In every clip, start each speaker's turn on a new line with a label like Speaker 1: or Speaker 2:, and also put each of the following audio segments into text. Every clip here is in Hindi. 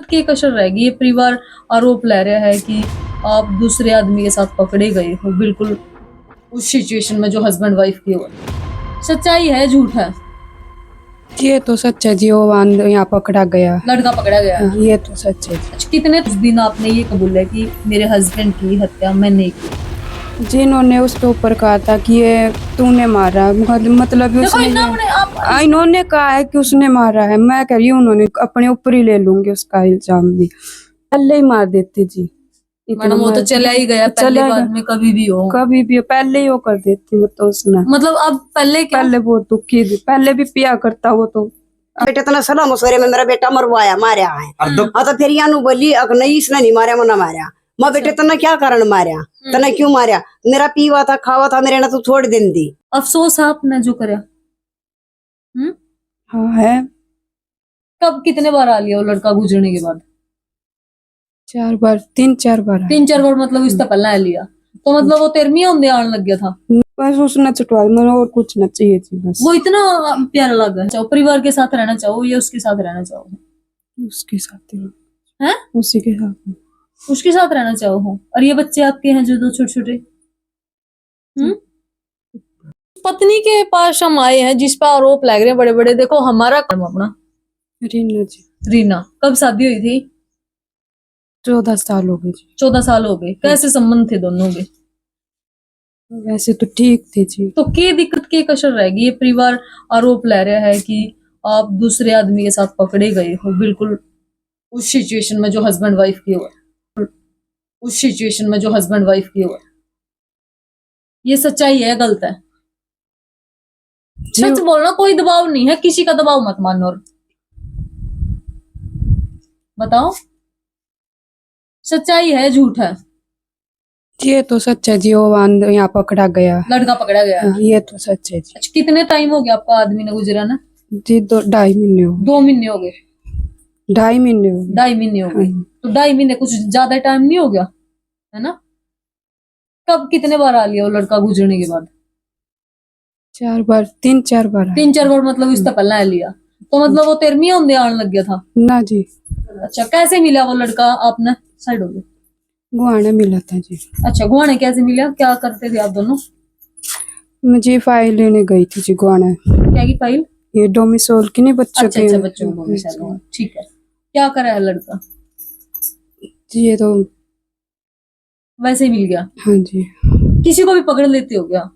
Speaker 1: दिक्कत की कसर रहेगी। ये परिवार आरोप ले रहा है कि आप दूसरे आदमी के साथ पकड़े गए हो, बिल्कुल उस सिचुएशन में जो हस्बैंड वाइफ की हो। सच्चाई है झूठ है?
Speaker 2: ये तो सच है जी, वो यहाँ पकड़ा गया,
Speaker 1: लड़का पकड़ा गया है।
Speaker 2: ये तो सच है
Speaker 1: अच्छा, कितने दिन आपने ये कबूला कि मेरे हस्बैंड की हत्या मैंने की?
Speaker 2: जिन्होंने उसके ऊपर कहा था कि ये तूने मारा, मतलब
Speaker 1: देखो
Speaker 2: उसने इन्होंने कहा है कि उसने मारा है। मैं कह रही हूँ उन्होंने अपने ऊपर ही ले लूंगी उसका इल्जाम भी, पहले ही मार देती जी।
Speaker 1: मैडम वो तो चला ही गया, पहले बाद में कभी भी हो,
Speaker 2: कभी भी पहले ही वो कर देती वो तो उसने,
Speaker 1: मतलब अब पहले क्या?
Speaker 2: पहले बहुत दुखी थी, पहले भी पिया करता वो तो।
Speaker 3: बेटे तो सलाह मशवरे में मेरा बेटा मरवाया मारा है। हाँ तो फिर यानू बोली अगर नहीं इसने नहीं मारा मना मारा माँ बेटे तना क्या कारण मारा, तना क्यों मारा, मेरा पीवा था खावा था मेरे ना तो छोड़ दिन दी।
Speaker 1: अफसोस आपने जो करा।
Speaker 2: हाँ है।
Speaker 1: कब कितने बार आ लिया वो लड़का गुजरने के बाद?
Speaker 2: 4 बार, 3-4 बार,
Speaker 1: 3-4 बार, मतलब इससे पहले आ लिया तो मतलब वो तेरहवीं होंदे आने लग गया था।
Speaker 2: बस उसने छुटवा मैंने, और कुछ ना चाहिए थी बस।
Speaker 1: वो इतना प्यारा लगा। चाहो परिवार के साथ रहना चाहो या उसके साथ रहना चाहो?
Speaker 2: उसके साथ ही
Speaker 1: हैं?
Speaker 2: उसी के साथ
Speaker 1: उसके साथ रहना चाहो हो। और ये बच्चे आपके हैं जो 2 छोटे छोटे। पत्नी के पास हम आए हैं जिस पर आरोप लग रहे हैं बड़े बड़े। देखो हमारा काम अपना।
Speaker 2: रीना जी।
Speaker 1: रीना, कब शादी हुई थी?
Speaker 2: 14 साल हो गए जी।
Speaker 1: 14 साल हो गए। कैसे संबंध थे दोनों के?
Speaker 2: वैसे तो ठीक थी जी।
Speaker 1: तो क्या दिक्कत की कसर रहेगी? ये परिवार आरोप ले रहा है कि आप दूसरे आदमी के साथ पकड़े गए हो, बिल्कुल उस सिचुएशन में जो हस्बैंड वाइफ की हो, उस सिचुएशन में जो हस्बैंड वाइफ की हो। ये सच्चाई है, गलत है? सच बोलना, कोई दबाव नहीं है, किसी का दबाव मत मानो। और बताओ सच्चाई है झूठ है?
Speaker 2: ये तो सच है जी, वो यहाँ पकड़ा गया,
Speaker 1: लड़का पकड़ा गया है।
Speaker 2: ये तो सच है जी।
Speaker 1: अच्छा, कितने टाइम हो गया आपका आदमी ने गुजरा ना?
Speaker 2: जी 2-2.5 महीने हो गए।
Speaker 1: 2 महीने हो गए?
Speaker 2: 2.5 महीने हो गए।
Speaker 1: 2.5 महीने हो गए। तो 2.5 महीने कुछ ज्यादा टाइम नहीं हो गया है ना? कब कितने बार आ लिया वो लड़का गुजरने के बाद?
Speaker 2: 4 बार, 3-4 बार,
Speaker 1: 3-4 बार, मतलब इससे पहले आ लिया तो मतलब वो तेरहवीं होंदे आने लग गया था
Speaker 2: ना जी।
Speaker 1: अच्छा, कैसे मिला वो लड़का? आपने साइड हो गए।
Speaker 2: गुआने मिला था जी।
Speaker 1: अच्छा, गुआने कैसे मिला? क्या करते थे आप दोनों?
Speaker 2: मुझे फाइल लेने गई थी जी गुआने।
Speaker 1: क्या की फाइल?
Speaker 2: ये डोमिसाइल की नहीं, बच्चों
Speaker 1: अच्छा,
Speaker 2: के।
Speaker 1: अच्छा, बच्चों को डोमिसाइल। ठीक है। क्या करा है लड़का?
Speaker 2: जी ये तो
Speaker 1: वैसे ही मिल गया?
Speaker 2: हाँ जी।
Speaker 1: किसी को भी पकड़ लेते हो क्या?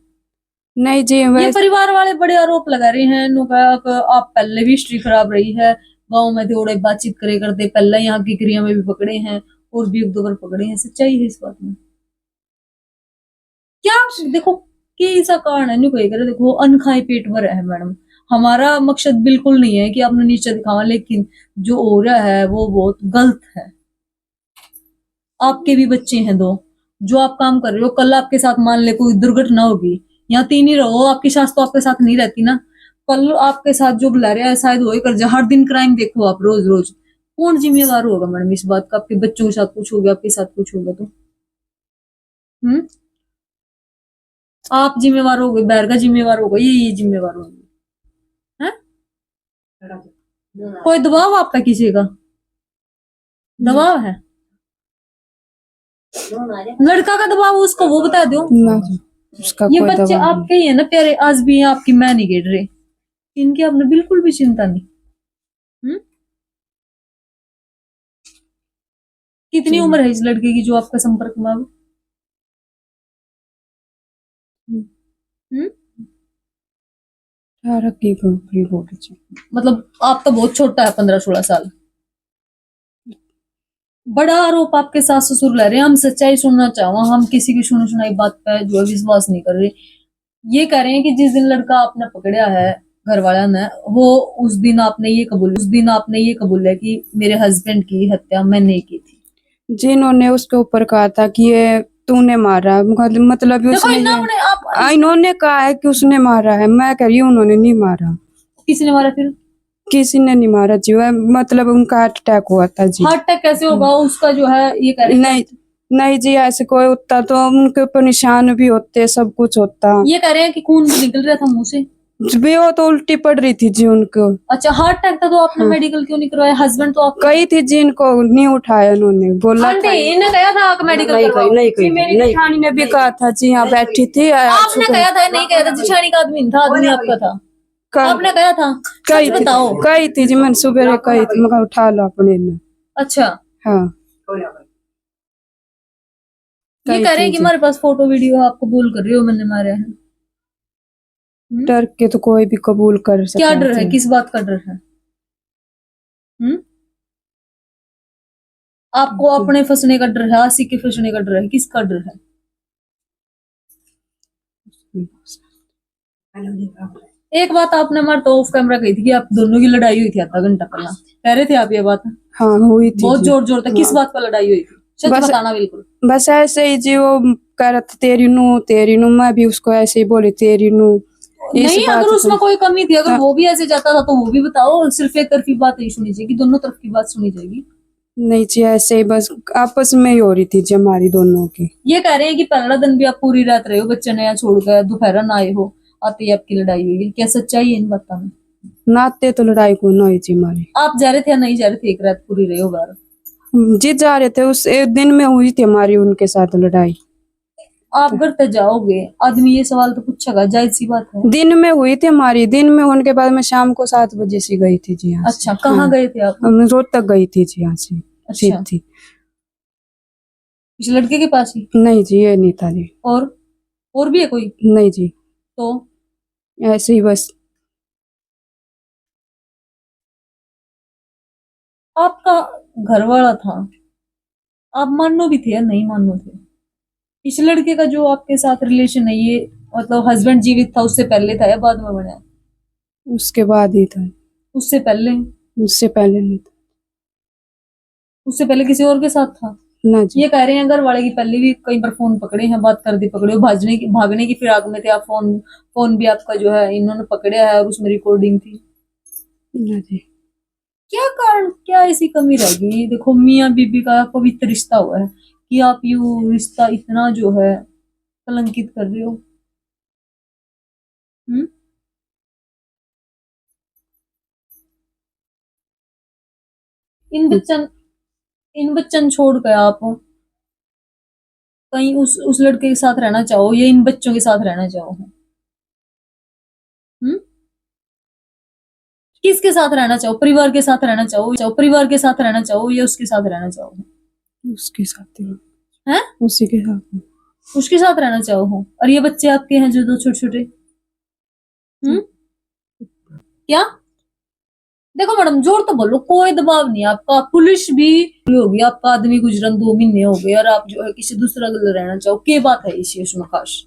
Speaker 2: नहीं जी
Speaker 1: ये परिवार वाले बड़े आरोप लगा रहे हैं। आप पहले भी हिस्ट्री खराब रही है, गांव में थोड़े बातचीत करे करते, पहले यहाँ की क्रिया में भी पकड़े हैं और भी 1-2 बार पकड़े हैं। सच्चाई है इस बात में? क्या देखो कि ऐसा कारण है नहीं कोई करे। देखो अनखाए पेट भर है मैडम। हमारा मकसद बिल्कुल नहीं है कि आपने नीचे दिखावा, लेकिन जो हो रहा है वो बहुत गलत है। आपके भी बच्चे हैं 2, जो आप काम कर रहे हो, कल आपके साथ मान ले कोई दुर्घटना होगी, यहाँ 3 ही रहो, आपकी सास तो आपके साथ नहीं रहती ना, कल आपके साथ जो बुला रहा है शायद वही कर जाए। हर दिन क्राइम देखो आप, रोज रोज। कौन जिम्मेवार होगा मैडम इस बात का? आपके बच्चों के साथ कुछ हो गया, आपके साथ कुछ हो गया तो आप जिम्मेवार हो गए, बैर का जिम्मेवार होगा, ये जिम्मेवार होंगे? कोई दबाव आपका किसी का? दबाव है? लड़का का दबाव उसको वो बता दो
Speaker 2: ना जी, उसका
Speaker 1: ये
Speaker 2: कोई
Speaker 1: बच्चे
Speaker 2: दबाव
Speaker 1: आपके ही है ना प्यारे, आज भी आपकी मैं नहीं गिर रहे, इनकी आपने बिल्कुल भी चिंता नहीं। कितनी उम्र है इस लड़के की जो आपका संपर्क में?
Speaker 2: 18 की करीब हो गई।
Speaker 1: मतलब आप तो बहुत छोटा है, 15-16 साल। बड़ा आरोप आपके सास ससुर ले रहे हैं। हम सच्चाई सुनना चाहो, हम किसी की सुनी सुनाई बात पर जो विश्वास नहीं कर रहे। ये कह रहे हैं कि जिस दिन लड़का आपने पकड़ा है घर वाला ने, वो उस दिन आपने ये कबूला कि मेरे हस्बैंड की हत्या मैंने की थी।
Speaker 2: जिन्होंने उसके ऊपर कहा था कि ये तूने मारा, मतलब इन्होंने कहा है कि उसने मारा है। मैं कह रही हूँ उन्होंने नहीं मारा।
Speaker 1: किसने मारा फिर?
Speaker 2: किसी ने नहीं मारा जी, मतलब उनका हार्ट अटैक हुआ था जी।
Speaker 1: हार्ट अटैक कैसे होगा उसका जो है? ये कह रहे
Speaker 2: नहीं नहीं जी, ऐसे कोई होता तो उनके ऊपर निशान भी होते, सब कुछ होता।
Speaker 1: ये कह रहे हैं कि खून भी निकल रहा था मुंह से।
Speaker 2: वो तो उल्टी पड़ रही थी जी उनको।
Speaker 1: अच्छा, हार्ट अटैक था तो आपने मेडिकल क्यों नहीं करवाया? हस्बैंड तो आप
Speaker 2: कही थी जी, इनको नहीं उठाया, उन्होंने बोला
Speaker 1: आंटी
Speaker 2: था।
Speaker 1: इन्हें कहा था आप मेडिकल
Speaker 3: नहीं
Speaker 1: करवाओ।
Speaker 3: नहीं
Speaker 2: जी मेरी
Speaker 3: नहीं
Speaker 2: जेठानी ने भी कहा था जी, यहाँ बैठी थी।
Speaker 1: आपने कहा था नहीं कहा था? जिशानी का आदमी था, आदमी आपका था, आपने कहा था? सच बताओ।
Speaker 2: कही थी जी, मैंने सुबह कही थी, मैं उठा लो अपने ने।
Speaker 1: अच्छा,
Speaker 2: हाँ
Speaker 1: ये कह रहे हैं कि हमारे पास फोटो वीडियो, आपको बोल कर रही हो मैंने मारे हैं।
Speaker 2: डर के तो कोई भी कबूल कर सकता
Speaker 1: क्या डर है? किस बात का डर है? आपको अपने फंसने का डर है, आसी के फंसने का डर है, किसका डर है? एक बात आपने हमारे तो ऑफ कैमरा कही थी कि आप दोनों की लड़ाई हुई थी आधा घंटा पहला, कह रहे थे आप ये बात?
Speaker 2: हाँ हुई थी
Speaker 1: बहुत
Speaker 2: जी।
Speaker 1: जोर जोर तक। किस बात पर लड़ाई हुई थी? सच बताना बिल्कुल।
Speaker 2: बस ऐसे ही जी, वो कह रहा था तेरी नू, मैं भी उसको ऐसे ही बोली तेरी नू।
Speaker 1: नहीं, अगर उसमें कोई कमी थी, अगर वो भी ऐसे जाता था तो वो भी बताओ। सिर्फ एक तरफी बात नहीं सुनी जाएगी, दोनों तरफ की बात सुनी जाएगी।
Speaker 2: नहीं जी, ऐसे ही बस आपस में ही हो रही थी जी हमारी दोनों की।
Speaker 1: ये कह रहे हैं कि पहला दिन भी आप पूरी रात रहे हो, बच्चे ने यहाँ छोड़ कर दोपहर ना आए हो, आते ही आपकी लड़ाई हुई है। क्या सच्चाई है इन बातों में?
Speaker 2: नाते तो लड़ाई को ना हुई जी हमारी।
Speaker 1: आप जा रहे थे या नहीं जा रहे थे? एक रात पूरी रहे हो बाहर?
Speaker 2: जी जा रहे थे, उस एक दिन में हुई थी हमारी उनके साथ लड़ाई।
Speaker 1: आप घर तक जाओगे, आदमी ये सवाल तो पूछेगा, जायज सी बात है।
Speaker 2: दिन में हुई थी हमारी, दिन में होने के बाद मैं शाम को 7 बजे से गई थी जी यहाँ से।
Speaker 1: अच्छा, कहाँ गए थे आप?
Speaker 2: मैं रोहतक गई थी जी यहाँ से।
Speaker 1: अच्छा,
Speaker 2: सीधी।
Speaker 1: इस लड़के के पास ही?
Speaker 2: नहीं जी, ये नहीं था जी।
Speaker 1: और भी है कोई?
Speaker 2: नहीं जी,
Speaker 1: तो
Speaker 2: ऐसे ही बस।
Speaker 1: आपका घर वाला था, आप मानो भी थे या नहीं मानो थे? इस लड़के का जो आपके साथ रिलेशन है, ये मतलब हस्बैंड जीवित था उससे पहले था या बाद में बना?
Speaker 2: उसके बाद ही था।
Speaker 1: उससे पहले?
Speaker 2: उससे पहले नहीं था।
Speaker 1: उससे पहले किसी और के साथ था?
Speaker 2: ना जी।
Speaker 1: ये कह रहे हैं घर वाले की पहले भी कई बार फोन पकड़े हैं, बात कर दी, पकड़े हो, भागने की फिराक में थे आप। फोन भी आपका जो है इन्होंने पकड़ा है और उसमें रिकॉर्डिंग थी।
Speaker 2: ना जी।
Speaker 1: क्या कारण, क्या ऐसी कमी रह गई? देखो, मियाँ बीबी का पवित्र रिश्ता हुआ है कि आप यू रिश्ता इतना जो है कलंकित कर रहे हो। हम्म इन बच्चन छोड़ कर आप कहीं उस लड़के के साथ रहना चाहो या इन बच्चों के साथ रहना चाहो? हम्म किसके साथ रहना चाहो? परिवार के साथ रहना चाहो, परिवार के साथ रहना चाहो या उसके साथ रहना चाहो?
Speaker 2: उसके साथ ही।
Speaker 1: हैं?
Speaker 2: उसी के साथ।
Speaker 1: उसके साथ रहना चाहो। और ये बच्चे आपके हैं जो दो छोटे छोटे? क्या? देखो मैडम, जोर तो बोलो, कोई दबाव नहीं है आपका। पुलिस भी होगी, आपका आदमी गुजरन 2 महीने हो गए और आप जो है किसी दूसरा गले रहना चाहो, क्या बात है इसी उसमें खास?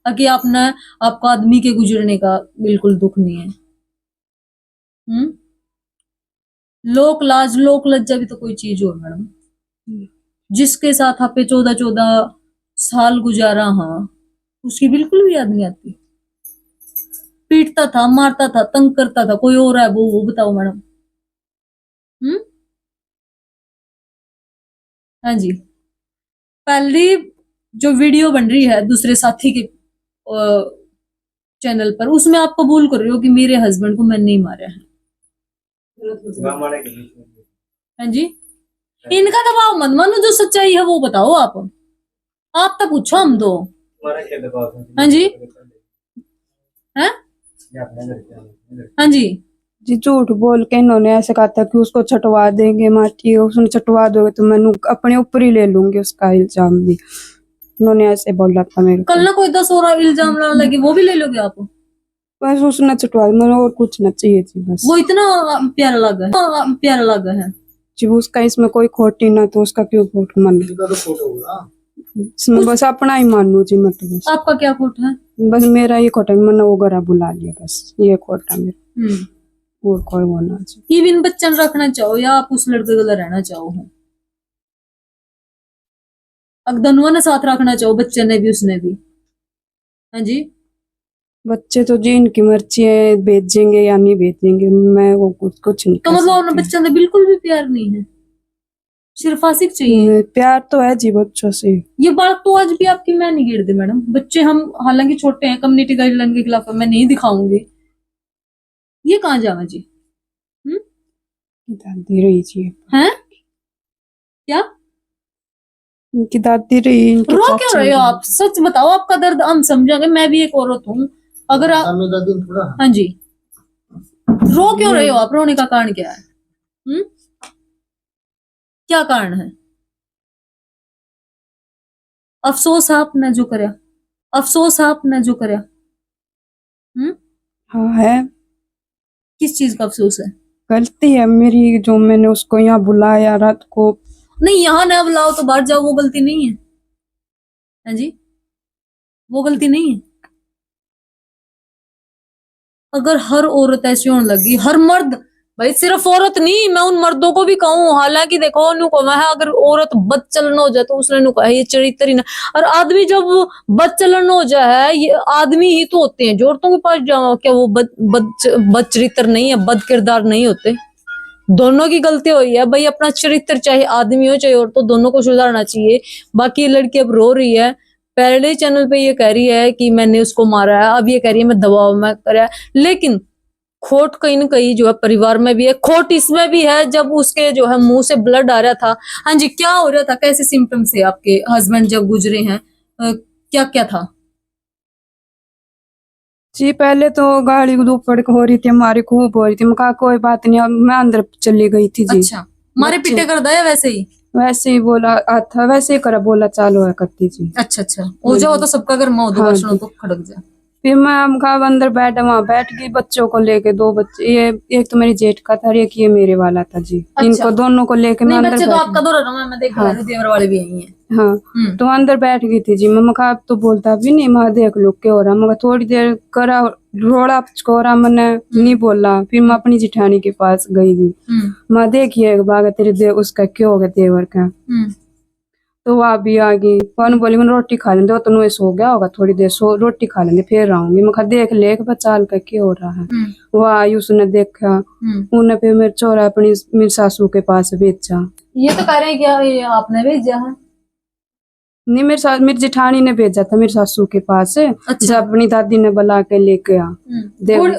Speaker 1: ताकि आपने आपका आदमी के गुजरने का बिल्कुल दुख नहीं है। लोक लाज लोक लज्जा भी तो कोई चीज हो मैडम। जिसके साथ आपे 14-14 साल गुजारा, हाँ, उसकी बिल्कुल भी याद नहीं आती। पीटता था, मारता था, तंग करता था, कोई और है वो बताओ मैडम? हाँ जी। पहली जो वीडियो बन रही है दूसरे साथी के चैनल पर, उसमें आप कबूल कर रहे हो कि मेरे हस्बैंड को मैंने नहीं मारा है। हाँ जी। इनका दबाव मत मानो, जो सच्चाई है वो बताओ आप तो पूछो हम दो। हाँ जी। हैं? हाँ जी।
Speaker 2: जी झूठ बोल के इन्होंने ऐसे कहा था कि उसको छटवा देंगे माटी, उसने छटवा दोगे तो मैं अपने ऊपर ही ले लूंगी उसका इल्जाम भी। उन्होंने ऐसे बोला था मेरे को।
Speaker 1: कल ना कोई 10 और इल्जाम लाने लगे, वो भी ले लोगे आप?
Speaker 2: बस उसने छटवा दिया, मैंने और कुछ ना चाहिए जी बस।
Speaker 1: वो इतना प्यारा लगा है, प्यारा लगा है
Speaker 2: जी। उसका इसमें कोई खोटी ना, तो उसका क्यों खोट मान? इसमें बस अपना ही मानू जी मैं तो बस।
Speaker 1: आपका क्या खोट है?
Speaker 2: बस मेरा ये खोटा, मैंने वो घरा बुला लिया, बस ये खोटा मेरा। और कोई वो ना जी।
Speaker 1: इवन बच्चन रखना चाहो या आप उस लड़के के रहना चाहो, अगर दोनों ने साथ रखना चाहो, बच्चे ने भी उसने भी। हाँ जी।
Speaker 2: बच्चे तो जी इनकी मर्जी है, भेजेंगे या नहीं भेजेंगे, मैं वो कुछ नहीं
Speaker 1: तो मतलब अपने बच्चों से बिल्कुल भी प्यार नहीं है? सिर्फ आशिक चाहिए।
Speaker 2: प्यार तो है जी बच्चों से।
Speaker 1: ये बात तो आज भी आपकी मैं नहीं गिरती मैडम। बच्चे हम हालांकि छोटे हैं, कम्युनिटी गाइडलाइन के खिलाफ मैं नहीं दिखाऊंगी। ये कहाँ जावा जी?
Speaker 2: दादी रही जी।
Speaker 1: हैं क्या
Speaker 2: इनकी दादी रही, इनकी
Speaker 1: रो क्यों
Speaker 2: चाची
Speaker 1: रहे हो
Speaker 2: रही।
Speaker 1: आप? सच बताओ, आपका दर्द हम समझेंगे। मैं भी एक औरत हूँ। अगर आप, हाँ जी, रो क्यों रहे हो आप? रोने का कारण क्या है? क्या कारण है? अफसोस आपने जो करया, अफसोस आपने जो करया।
Speaker 2: हाँ है।
Speaker 1: किस चीज का अफसोस है?
Speaker 2: गलती है मेरी, जो मैंने उसको यहाँ बुलाया रात को।
Speaker 1: नहीं, यहाँ ना बुलाओ तो बाहर जाओ, वो गलती नहीं है। हाँ जी, वो गलती नहीं है। अगर हर औरत ऐसी होने लगी, हर मर्द, भाई सिर्फ औरत नहीं, मैं उन मर्दों को भी कहूँ, हालांकि देखो उनको मैं, अगर औरत बदचलन हो जाए तो उसने नु कहा ये चरित्र ही ना। और आदमी जब बदचलन हो जाए, ये आदमी ही तो होते हैं जो औरतों के पास जाओ, क्या वो बद चरित्र नहीं है, बद किरदार नहीं होते? दोनों की गलती हुई है भाई। अपना चरित्र चाहे आदमी हो चाहे औरत हो, दोनों को सुधारना चाहिए। बाकी लड़की अब रो रही है, पहले चैनल पे ये कह रही है कि मैंने उसको मारा है, अब ये कह रही है मैं दबाव में करा है। लेकिन खोट कहीं न कहीं जो है परिवार में भी है, खोट इसमें भी है जब उसके जो है मुंह से ब्लड आ रहा था। हाँ जी, क्या हो रहा था? कैसे सिम्टम्स है आपके हस्बैंड जब गुजरे हैं? क्या क्या था
Speaker 2: जी पहले तो गाड़ी धूपड़ हो रही थी हमारी, खूब हो रही थी। मैं कहा कोई बात नहीं, अब मैं अंदर चली गई थी जी।
Speaker 1: अच्छा, मारे पीटे कर दिया वैसे ही?
Speaker 2: वैसे ही बोला था, वैसे ही करा, बोला चालू है करती जी।
Speaker 1: अच्छा अच्छा, हो जाओ तो सबका घर मौत
Speaker 2: हाँ
Speaker 1: सुनो
Speaker 2: जी।
Speaker 1: तो खड़क जाए।
Speaker 2: फिर मैं हम कहा अंदर वहां बैठ गई बच्चों को लेके। दो बच्चे, ये एक तो मेरी जेठ का था, एक ये मेरे वाला था जी।
Speaker 1: अच्छा।
Speaker 2: इनको दोनों को लेके मैं
Speaker 1: नहीं,
Speaker 2: अंदर
Speaker 1: बच्चे तो
Speaker 2: बैठ
Speaker 1: आपका दो रहा मैं देख रहा हूँ, देवर वाले भी यही हैं।
Speaker 2: हाँ तो अंदर बैठ गई थी जी। मैं कहा अब तो बोलता भी नहीं, मैं देख लो क्या हो रहा। मैं थोड़ी देर करा, रोड़ा चकोरा, मैंने नहीं बोला। फिर मैं अपनी जिठानी के पास गई थी। मैं देखिए बागा तेरे उसका क्या हो गया देवर का। तो वो भी आ गई, कौन बोली मैंने रोटी खा लेंगे, तो नुए सो गया होगा, थोड़ी देर सो रोटी खा लेंगे फिर आऊंगी। मैं देख ले बचाल का क्या हो रहा है। वो आई, उसने देखा, उन्हें फिर मेरे चोरा अपनी मेरी सासू के पास भेजा।
Speaker 1: ये तो कह रहे हैं कि ये आपने भेजा है?
Speaker 2: नहीं, मेरी जेठानी ने भेजा था मेरी सासू के पास।
Speaker 1: अच्छा।
Speaker 2: जब अपनी दादी ने बुला के लेके आ।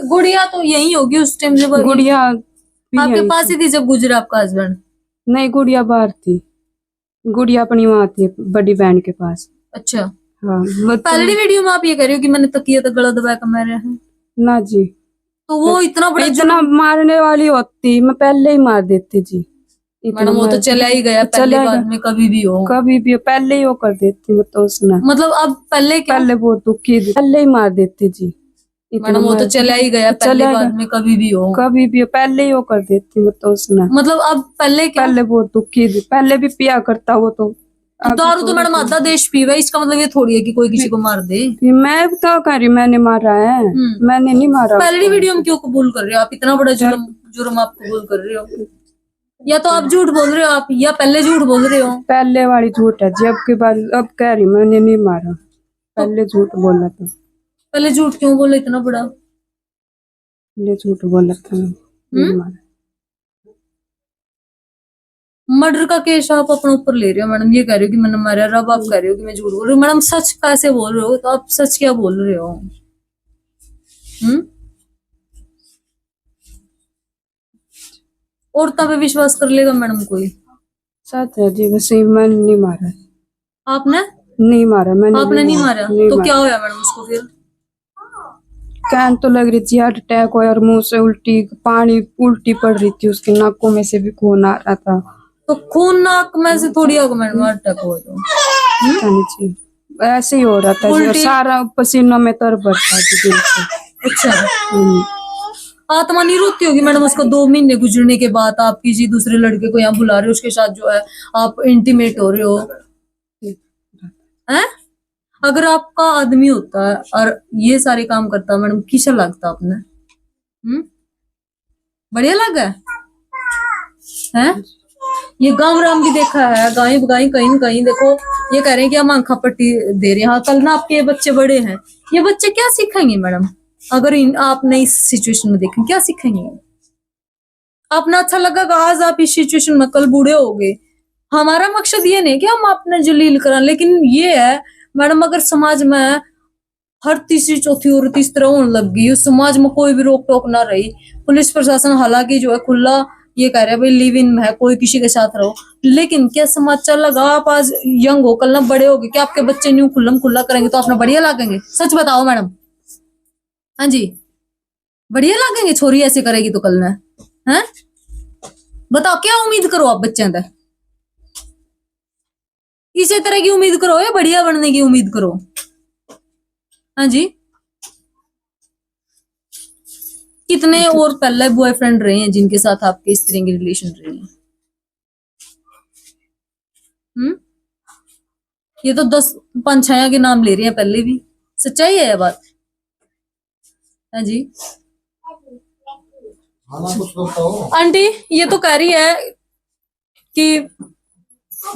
Speaker 1: गुड़िया तो यही होगी उस टाइम से?
Speaker 2: गुड़िया
Speaker 1: आपके पास ही थी जब गुजरा आपका हस्बैंड?
Speaker 2: नहीं, गुड़िया बाहर थी। गुड़िया अपनी वहां थी बड़ी बहन के पास।
Speaker 1: अच्छा।
Speaker 2: हाँ
Speaker 1: पहली वीडियो में आप ये कह रहे हो कि मैंने तकिया तक गला दबा कर मारा है?
Speaker 2: ना जी,
Speaker 1: तो वो इतना बड़ा
Speaker 2: इतना मारने वाली होती मैं पहले ही मार देती जी।
Speaker 1: मैडम वो तो चला ही गया, पहले बाद में कभी भी हो,
Speaker 2: कभी भी पहले ही वो कर देती वो तो उसने।
Speaker 1: मतलब अब पहले क्यों?
Speaker 2: पहले बहुत दुखी थी, पहले ही मार देती जी।
Speaker 1: मैडम वो तो चला ही गया, पहले बाद में कभी भी हो,
Speaker 2: कभी भी पहले ही वो कर देती वो तो उसने।
Speaker 1: मतलब अब पहले क्यों?
Speaker 2: पहले बहुत दुखी थी, पहले भी पिया करता वो तो।
Speaker 1: दारू तो मैडम आधा देश पीवा, इसका मतलब ये थोड़ी है कि कोई किसी को मार दे।
Speaker 2: मैं तो कह रही मैंने मारा है, मैंने नहीं मारा।
Speaker 1: पहली वीडियो में क्यों कबूल कर रहे हो आप? इतना बड़ा जुर्म आप कबूल कर रहे हो? या तो आप झूठ बोल रहे हो आप, या पहले झूठ बोल रहे हो?
Speaker 2: पहले वाली झूठ है जी, अब की बात अब कह रही मैंने नहीं मारा, पहले झूठ बोला था।
Speaker 1: पहले झूठ क्यों बोले इतना बड़ा?
Speaker 2: पहले झूठ बोला था, नहीं मारा।
Speaker 1: मर्डर का केस आप अपने ऊपर ले रहे हो मैडम, ये कह रहे हो कि मैंने मारा, अब आप कह रहे हो कि मैं झूठ बोल रही हूँ। मैडम सच कैसे बोल रहे हो? तो आप सच क्या बोल रहे हो? औरतों पे विश्वास कर लेगा मैडम कोई?
Speaker 2: सच है जी, वैसे मैंने नहीं मारा।
Speaker 1: आपने
Speaker 2: नहीं मारा, मैंने
Speaker 1: आपने नहीं मारा?
Speaker 2: नहीं
Speaker 1: तो
Speaker 2: मारा।
Speaker 1: क्या होया मैडम उसको फिर?
Speaker 2: कैन तो लग रही थी, हार्ट अटैक हो और मुंह से उल्टी पड़ रही थी, उसकी नाकों में से भी खून आ रहा था।
Speaker 1: तो खून नाक में से थोड़ी होगा मैडम हार्ट अटैक हो तो?
Speaker 2: ऐसे ही हो रहा था जी, और सारा पसीनों में तर भरता जी दिल से।
Speaker 1: अच्छा। आत्मा नहीं रोती होगी मैडम उसको 2 महीने गुजरने के बाद? आप किसी दूसरे लड़के को यहाँ बुला रहे हो, उसके साथ जो है आप इंटीमेट हो रहे हो हैं? अगर आपका आदमी होता है और ये सारे काम करता मैडम, किसा लगता आपने? बढ़िया लगा है? ये गांव राम भी देखा है, गाय बगाई कहीं न कहीं देखो ये कह रहे हैं कि हम आंखा पट्टी दे रहे हैं। हाँ, कल ना आपके बच्चे बड़े हैं, ये बच्चे क्या सीखेंगे मैडम? अगर आप नई सिचुएशन में देखें, क्या सीखेंगे? आपने अच्छा लगा आज आप इस सिचुएशन में, कल बूढ़े हो गए, हमारा मकसद ये नहीं कि हम अपने जलील करें, लेकिन ये है मैडम, अगर समाज में हर तीसरी चौथी औरत इस तरह होने लग गई, उस समाज में कोई भी रोक टोक ना रही, पुलिस प्रशासन हालांकि जो है खुला ये कह रहे हैं भाई लिव इन में है, कोई किसी के साथ रहो, लेकिन क्या समाज चलेगा? आप आज यंग हो, कल ना बड़े होगे, क्या आपके बच्चे न्यू खुल्लम खुल्ला करेंगे तो अपना बढ़िया लागेंगे? सच बताओ मैडम। हाँ जी, बढ़िया लागेंगे? छोरी ऐसे करेगी तो कल ना, है? बताओ क्या उम्मीद करो आप बच्चे अंदर? इसी तरह की उम्मीद करो या बढ़िया बनने की उम्मीद करो? हाँ जी, कितने और पहले बॉयफ्रेंड रहे हैं जिनके साथ आपके इस तरह के रिलेशन रहे हैं? ये तो 10 छाया के नाम ले रहे हैं पहले भी। सच्चाई है ये बात? हाँ जी आंटी, ये तो कह रही है कि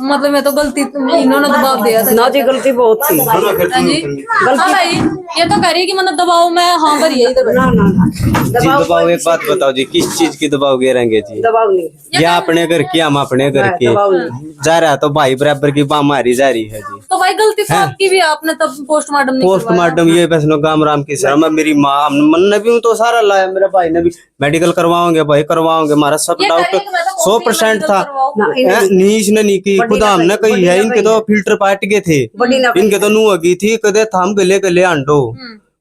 Speaker 1: मतलब मैं तो गलती, इन्होंने दबाव दिया था
Speaker 3: ना जी, गलती बहुत थी।
Speaker 1: हाँ जी, हाँ भाई, ये तो कह रही है कि मतलब दबाव में हाँ भरी है इधर।
Speaker 3: ना ना ना,
Speaker 4: जी दबाव, एक बात बताओ जी, किस चीज की दबाव गिरेंगे जी?
Speaker 3: दबाव नहीं है।
Speaker 4: या अपने घर की, हम अपने घर की।
Speaker 3: दबाव नहीं।
Speaker 4: जा रहा तो भाई बराबर की बात मारी जा रही है जी।
Speaker 1: तो भाई गलती तो आपकी भी है, आपने तब पोस्टमार्टम नहीं करवाया।
Speaker 4: पोस्टमार्टम ये बस नो गाम राम की शर्म है। मेरी माँ मन ने भी तो सारा लाया, मेरे भाई ने भी मेडिकल करवाओगे भाई करवाओगे, हमारा सब
Speaker 1: ये कह
Speaker 4: डाउट
Speaker 1: रही है कि मैं तो
Speaker 4: 100% था।
Speaker 1: करवाओ।
Speaker 3: ना,
Speaker 4: नी इसने नहीं की,
Speaker 3: बड़ी
Speaker 4: खुदा हमने
Speaker 3: ना
Speaker 4: कही
Speaker 3: बड़ी
Speaker 4: है।
Speaker 3: ना
Speaker 4: इनके
Speaker 3: कही
Speaker 4: तो
Speaker 3: है।
Speaker 4: फिल्टर पाट गए थे,
Speaker 3: बड़ी ना
Speaker 4: इनके तो नू होगी थी कदे थाम गले गले आंडो।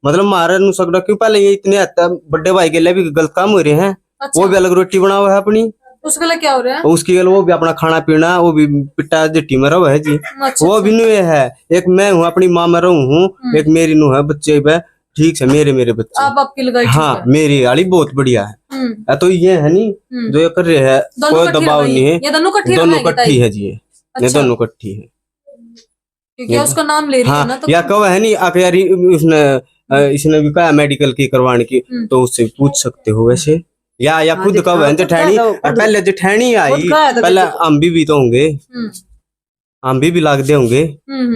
Speaker 4: मतलब मारे नु सकड़ा क्यों? पहले ये इतने बड़े भाई के लिए भी गलत काम हो रहे हैं।
Speaker 1: अच्छा।
Speaker 4: वो भी अलग रोटी बना हुआ है अपनी,
Speaker 1: उसके लिए क्या हो रहा है?
Speaker 4: उसकी गल वो भी अपना खाना पीना, वो भी पिट्टा जट्टी में रहो है जी।
Speaker 1: अच्छा,
Speaker 4: वो भी नु है। एक मैं हूँ अपनी माँ में रहूं हूँ, एक मेरी नु है बच्चे पे। ठीक है, मेरे बच्चे।
Speaker 1: आप आपकी लगाई ठीक
Speaker 4: हाँ,
Speaker 1: है।
Speaker 4: मेरी गाड़ी बहुत बढ़िया है।
Speaker 1: हम्म,
Speaker 4: तो ये है नी जो ये कर रहे हैं,
Speaker 1: दोनों
Speaker 4: कोई
Speaker 1: कट्ठी
Speaker 4: दबाव
Speaker 1: लगाई
Speaker 4: नहीं है।
Speaker 1: ये दोनों कट्ठी
Speaker 4: दोनों
Speaker 1: लगाएंगे
Speaker 4: कट्ठी
Speaker 1: ताई?
Speaker 4: है जी, ये
Speaker 1: अच्छा।
Speaker 4: दोनों कट्ठी है।
Speaker 1: क्योंकि उसका नाम ले रही है ना
Speaker 4: हाँ,
Speaker 1: तो
Speaker 4: या कहो है नहीं आके यार उसने इसने भी कहा मेडिकल की करवाने की, तो उससे पूछ सकते हो वैसे। या खुद कहो है जेठानी, पहले जेठानी आई,
Speaker 3: खुद का है तो
Speaker 4: पहले हम भी तो होंगे, हम भी लाग दे होंगे।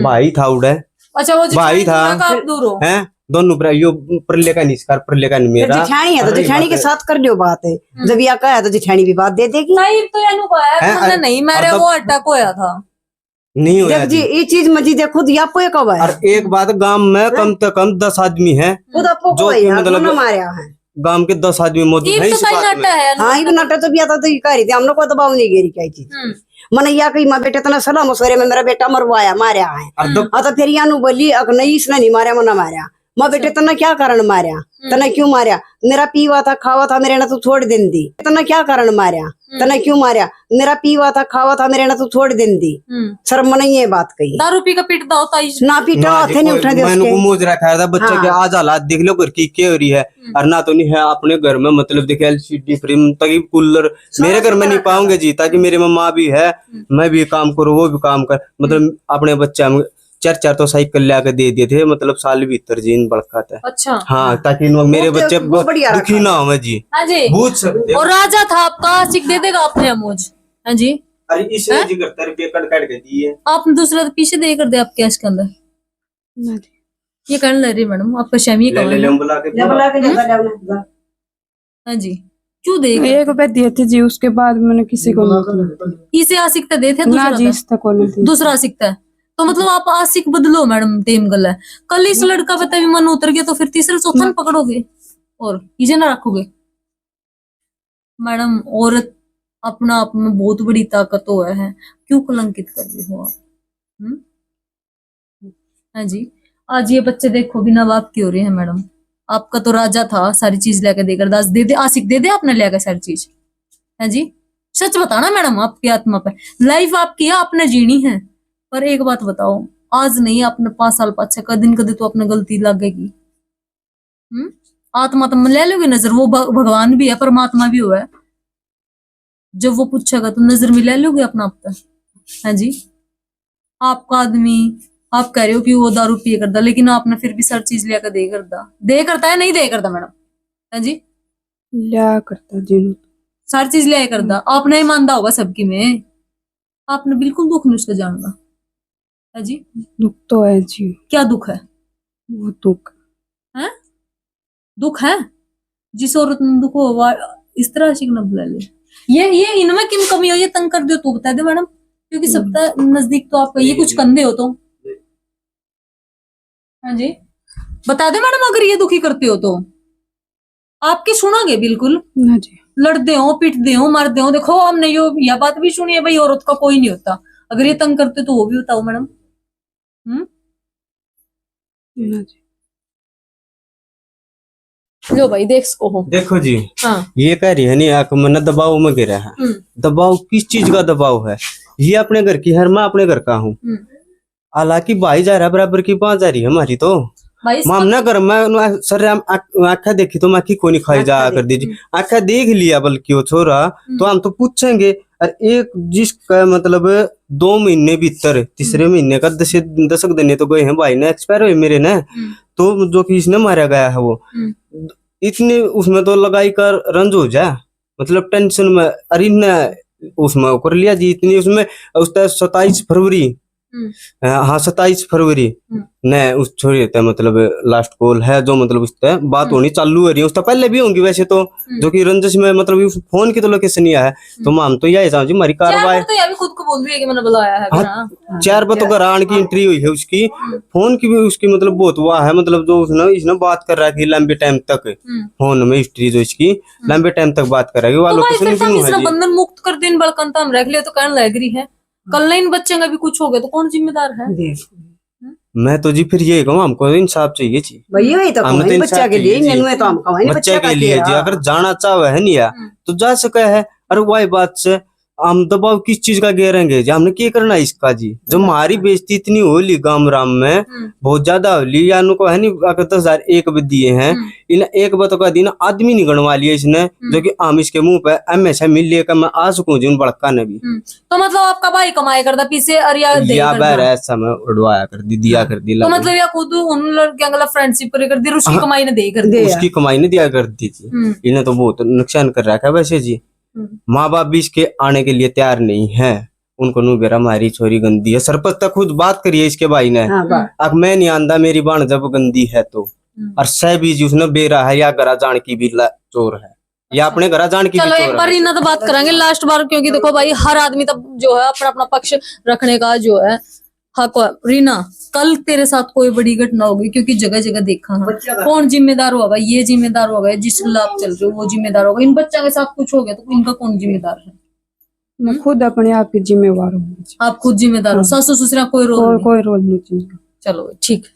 Speaker 4: भाई था उड़े।
Speaker 1: अच्छा, वो
Speaker 4: भाई था,
Speaker 1: आप दूर हो
Speaker 4: हैं दोनों यो परले का निष्कार, परले का नहीं
Speaker 3: फिर
Speaker 4: मेरा।
Speaker 3: जिठानी है तो जिठानी के साथ कर लियो बात है। जब या कहा है तो जिठानी भी बात दे देगी।
Speaker 1: नहीं तो यानू है
Speaker 4: हैं,
Speaker 1: हमने नहीं मेरे
Speaker 4: और
Speaker 1: वो अटैक होया था।
Speaker 4: नहीं होया
Speaker 3: देख जी,
Speaker 4: जी।
Speaker 3: ये चीज मजी दे खुद या पे कब है।
Speaker 4: और एक बात, गांव में कम से कम 10 आदमी है,
Speaker 3: खुद आपको
Speaker 4: जो
Speaker 3: को है यार,
Speaker 4: मतलब
Speaker 3: ना मारा है।
Speaker 4: गांव के 10 आदमी मौजूद
Speaker 1: ये
Speaker 4: है
Speaker 1: तो
Speaker 4: इस
Speaker 1: सही
Speaker 4: बात में।
Speaker 1: नाटा है।
Speaker 3: हाँ, ये नाटक तो भी आता तो ये कह रही थी, हम लोग को दबाव नहीं गिरी क्या चीज। मैंने या कही माँ बेटे तना सलाह मशवरे में मेरा बेटा मरवाया मारा है। हाँ तो फिर यानू बोली अगर नहीं इसने नहीं मारा मना मारा। माँ बेटे तना क्या कारण मारा, तना क्यों मारा? मेरा पीवा था खावा था मेरे ना तू थोड़ी दिन दी। तना क्या कारण मारा, तना क्यों मारा? मेरा पीवा था खावा था मेरे ना तू थोड़ी दिन दी। सर मैंने ये बात कही।
Speaker 1: दारू पी का पीटता होता ही
Speaker 3: ना पीटा हाथे नहीं उठा दे
Speaker 4: मैंने को
Speaker 3: उसके।
Speaker 4: मोज रखा था बच्चे
Speaker 3: हाँ।
Speaker 4: के आज हालात देख लो घर की क्या हो रही है। और ना तो नहीं है अपने घर में, मतलब देखे एलसीडी फ्रेम तक कूलर मेरे घर में नहीं पाऊंगे जी, ताकि मेरे में माँ भी है, मैं भी काम करूँ वो भी काम कर। मतलब अपने बच्चे हम 4 तो साइकिल ला के दे दिए थे, मतलब साल भीतर जी इन बड़का था।
Speaker 1: अच्छा।
Speaker 4: हाँ, ताकि मेरे
Speaker 3: वो
Speaker 4: बच्चे
Speaker 3: वो बढ़िया
Speaker 4: दुखी
Speaker 3: रखा
Speaker 4: ना हो जी।
Speaker 1: हाँ जी,
Speaker 4: बूझ सकते हो।
Speaker 1: और राजा था आपका, आशिक दे देगा आपने अमोज। हाँ जी,
Speaker 4: अरे इसने जी करता रुपये कट के दिए।
Speaker 1: आप दूसरा तो पीछे दे कर दे आपके कैश के अंदर। ये करने लग रही है मैडम, आपका शमी
Speaker 4: ले ले ले बुला के
Speaker 1: हाँ जी, क्यों दे
Speaker 2: एक रुपए दिए थे जी, उसके बाद मैंने किसी को नहीं दिए।
Speaker 1: इसे आशिकता दे थे
Speaker 2: ना
Speaker 1: दूसरा
Speaker 2: जी,
Speaker 1: था?
Speaker 2: इस तक को नहीं दिए।
Speaker 1: दूसरा आशिकता है तो मतलब आप आशिक बदलो मैडम, टेम गल है। कल इस लड़का पे तभी मन उतर गया तो फिर तीसरा चौथा न पकड़ोगे और इसे ना रखोगे? मैडम औरत अपना आप में बहुत बड़ी ताकत हो है, क्यों कलंकित कर रहे हो आप? हाँ जी, आज ये बच्चे देखो बिना बाप के हो रहे हैं मैडम। आपका तो राजा था, सारी चीज लेकर देकर दास दे दे, आशिक दे दे आपने लेकर सारी चीज। है जी, सच बताना मैडम, आपकी आत्मा पर लाइफ आपकी है, आपने जीनी है। पर एक बात बताओ, आज नहीं अपने 5 साल पाछे कदिन कदे तो अपने गलती लगेगी। आत्मा तो ले लोगे नजर, वो भगवान भी है, परमात्मा भी हुआ है। जब वो पूछेगा तो नजर में ले लोगे अपना आप तक। है जी, आपका आदमी, आप कह रहे हो कि वो दारू पिए करता, लेकिन आपने फिर भी सर चीज लिया कर दे करता है नहीं दे करता मैडम? है जी,
Speaker 2: लिया करता जी,
Speaker 1: सारी चीज लिया करता। आपने ही मानता होगा सबकी में, आपने बिल्कुल दुख नहीं उसका जानना। है जी,
Speaker 2: दुख तो है जी।
Speaker 1: क्या दुख है?
Speaker 2: वो दुख
Speaker 1: है, दुख है। जिस औरत में दुख हो इस तरह आशिक न बुला ले। ये इनमें किन कमी हो, ये तंग कर दो तो बता दे मैडम। क्योंकि सबका नजदीक तो आप ये कुछ कंधे हो तो। हाँ जी, बता दे मैडम, अगर ये दुखी करते हो तो आपके सुनागे बिल्कुल।
Speaker 2: ना जी।
Speaker 1: लड़ते हो, पीटते हो, मारते हो। देखो हमने यो यह बात भी सुनी है भाई, औरत का कोई नहीं होता। अगर ये तंग करते तो वो भी बताओ मैडम।
Speaker 2: ना जी।
Speaker 1: लो भाई देख सको हो।
Speaker 4: देखो जी,
Speaker 1: हाँ।
Speaker 4: ये कह रही है नहीं आंख में दबाव में गिरा है। दबाव किस चीज का दबाव है? ये अपने घर की है, मैं अपने घर का हूँ। हालांकि भाई जा रहा बराबर की बात जा रही है हमारी तो।
Speaker 1: भाई
Speaker 4: मामना कर मैं सर आंखा देखी तो आंखी को नहीं खाई जा कर दीजिए। आंखा देख लिया बल्कि वो छोरा तो हम तो पूछेंगे। और एक जिसका मतलब 2 महीने भीतर तीसरे महीने का 10 दिन तो गए हैं भाई ने, एक्सपायर हुए मेरे ने। तो जो कि इसने मारा गया है वो इतने उसमें तो लगाई कर रंज हो जाए, मतलब टेंशन में। अरे ने उसमें कर लिया जी इतनी उसमें। उसका 27 फरवरी, हाँ 27 फरवरी ने उस छोरी था मतलब लास्ट कॉल है जो मतलब उससे बात होनी चालू हो रही है। उसका पहले भी होंगी वैसे तो, जो कि रंजश में मतलब फोन की तो लोकेशन नहीं है। तो माम तो यही समझी हमारी कार्रवाई
Speaker 1: तो यार खुद को बोल रही है कि मैंने बुलाया है।
Speaker 4: हाँ 4 बजे तो घरान की एंट्री हुई है उसकी। फोन की भी उसकी मतलब बहुत हुआ है, मतलब जो उसने इसने बात कर रहा है लंबे टाइम तक फोन में हिस्ट्री जो इसकी लंबे टाइम तक बात कर रहा है।
Speaker 1: लोकेशन बंधन मुक्त कर दिन बड़कन हम रख ले तो कहने लग रही है कल नहीं इन बच्चे का भी कुछ हो गया तो कौन जिम्मेदार है?
Speaker 4: मैं तो जी फिर ये कहूँ हमको इंसाफ चाहिए जी।
Speaker 3: भैया ये तो
Speaker 4: हमने
Speaker 3: बच्चा के लिए तो हम
Speaker 4: बच्चे के लिए जी अगर जाना चाहे है नहीं तो जा सके है। और वही बात से हम दबाव किस चीज का घेरेंगे जी? हमने क्या करना है इसका जी? जब हमारी बेइज्जती इतनी होली गांव राम में बहुत ज्यादा होली या को है नहीं, अगर 10,000 एक बद दिए हैं इन एक बतो का दिन आदमी नहीं गणवा लिया इसने, जो कि हम इसके मुंह पे हमेशा मिल लिया मैं आ सकूं जी उन बड़का ने भी।
Speaker 1: तो मतलब आपका भाई कमाई करता पीछे और
Speaker 4: या बैर ऐसा मैं उड़वाया कर दी दिया कर दी।
Speaker 1: तो मतलब या खुद उन लड़कियों का फ्रेंडशिप कर दी, उसकी कमाई ने दे कर दी,
Speaker 4: उसकी कमाई ने दिया कर दी थी। इन्हें तो बहुत नुकसान कर रखा है वैसे जी। माँ बाप भी इसके आने के लिए तैयार नहीं है। उनको नु बेरा हमारी छोरी गंदी है। सरपंच तक खुद बात करिए इसके भाई ने। अब मैं नहीं आंदा मेरी बाण जब गंदी है तो। और सह भी जी उसने बेरा है या घरा जान की भी चोर है या अपने घरा जान की।
Speaker 1: चलो एक बार इन्हें तो बात करेंगे लास्ट बार, क्योंकि देखो भाई हर आदमी तब जो है अपना अपना पक्ष रखने का जो है हक। रीना कल तेरे साथ कोई बड़ी घटना होगी, क्योंकि जगह जगह देखा है कौन जिम्मेदार होगा? ये जिम्मेदार होगा जिस खिलाफ चल रहे हो वो जिम्मेदार होगा। इन बच्चा के साथ कुछ हो गया तो इनका कौन जिम्मेदार है?
Speaker 2: मैं खुद अपने आप की जिम्मेवार हूँ।
Speaker 1: आप खुद जिम्मेदार हो, सासू ससुरा कोई रोल
Speaker 2: नहीं चाहिए।
Speaker 1: चलो ठीक।